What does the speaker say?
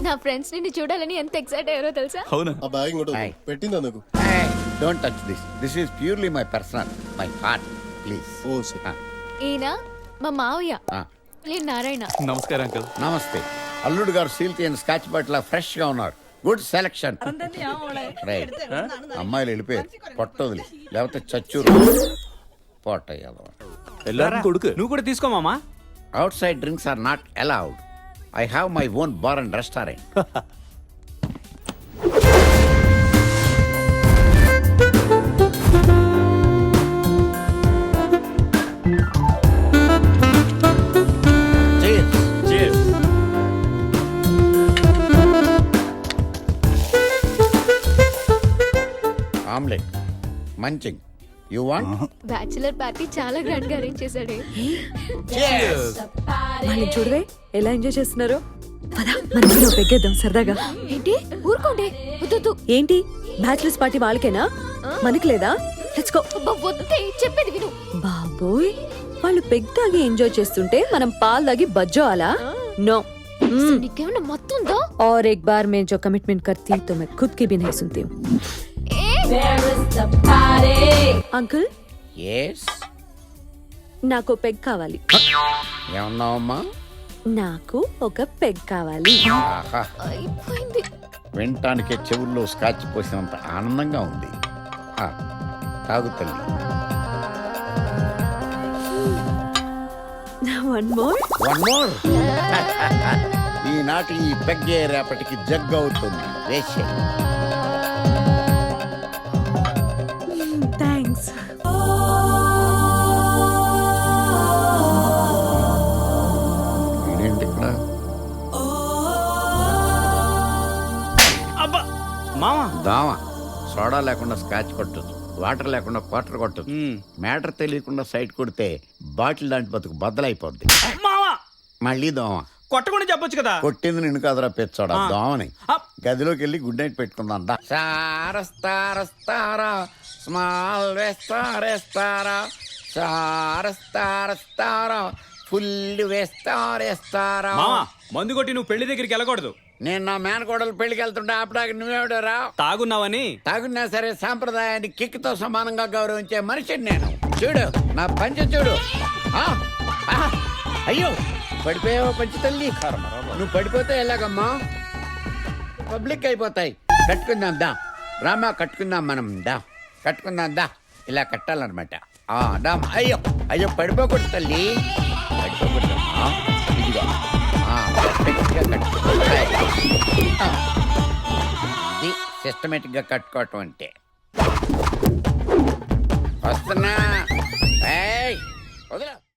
నా ఫ్రెండ్స్ నిన్ను చూడాలని ఎంత ఎక్సైట్ అయ్యారో తెలుసా? అవునా? ఆ బ్యాగ్ ఇంకోటి పెట్టింది అందుకు. Don't touch this. This is purely my personal, my heart. Please. Oh సరే. ఈయన మా మావయ్య, నేను నారాయణ. నమస్కారం అంకుల్. నమస్తే. అల్లుడు గారు సీల్ తీయని స్కాచ్ బాటిల్ ఫ్రెష్ గా ఉన్నారు. Good selection. రైట్. అమ్మాయిలు వెళ్ళిపోయారు. పొట్టొదిలి లేకపోతే చచ్చూరు పొట్టయ్యాలి. వెళ్ళారా కొడుకు? నువ్వు కూడా తీసుకో మామా. Outside drinks are not allowed. I have my own bar and restaurant. Omelette munching. You want? Bachelor party చాలా గ్రాండ్ గా అరేంజ్ చేశాడే. వాళ్ళని చూడవే ఎలా ఎంజాయ్ చేస్తున్నారు. పదా మనం పెగ్గేద్దాం సరదాగా. ఏంటి ఊరుకోండి, వద్దు. ఏంటి బ్యాచులర్స్ పార్టీ వాళ్ళకేనా, మనకి లేదా? Let's go. వద్దే, చెప్పేది విను. బాబోయ్, వాళ్ళు పెగ్ తాగి ఎంజాయ్ చేస్తుంటే మనం పాలు తాగి బజ్జోవాలా? నో. నీకేమన్నా మత్తుందో? और एक बार मैं जो कमिटमेंट करती तो मैं खुद की भी नहीं सुनती हूँ. Uncle, yes. నాకు పెగ్ కావాలి. ఏమన్నావమ్మా? నాకు ఒక పెగ్ కావాలి. ఆహా, అయిపోయింది. వినటానికే చెవుల్లో స్కాచ్ పోసినంత ఆనందంగా ఉంది. ఆ, తాగు తల్లి. One more. One more. ఈనాటి ఈ పెగ్గే రేపటికి జగ్ అవుతుంది. వేసే. థ్యాంక్స్. ఇదేంటి ఇక్కడ? అబ్బా మామా. దామ. సోడా లేకుండా స్కాచ్ కొట్టచ్చు, వాటర్ లేకుండా క్వార్టర్ కొట్టచ్చు. మ్యాటర్ తెలియకుండా సైట్ కొడితే బాటిల్ లాంటి బతుకు బద్దలైపోద్ది. మామా మళ్ళీ దోమ. కొట్టకుండా చెప్పొచ్చు కదా. కొట్టింది నిన్ను కాదురా పెచ్చోడా, దోమని. గదిలోకి వెళ్ళి గుడ్ నైట్ పెట్టుకుందాం దా. సారస్తారస్తారా స్మాల్ వేస్తారేస్తారా, సారస్తారస్తారా ఫుల్ వేస్తారేస్తారా. మామా మందు కొట్టి నువ్వు పెళ్లి దగ్గరికి వెళ్ళకూడదు. నేను నా మేనకోడలు పెళ్లికి వెళ్తుంటే ఆపడానికి నువ్వేవిడరా? తాగున్నావని. తాగున్నా సరే సాంప్రదాయాన్ని కిక్తో సమానంగా గౌరవించే మనిషిని నేను. చూడు నా పంచ చూడు. ఆ, ఆ, అయ్యో పడిపోయావో పంచి తల్లి. నువ్వు పడిపోతే ఎలాగమ్మా? పబ్లిక్ అయిపోతాయి. కట్టుకుందాం దా. రామా కట్టుకుందాం మనం దా. కట్టుకుందాం దా. ఇలా కట్టాలన్నమాట. దా. అయ్యో అయ్యో పడిపోకూడదు తల్లి, పడిపోకూడదు. ఇదిగో ఇది సిస్టమేటిక్ గా కట్టుకోవటం అంటే. వస్తున్నా.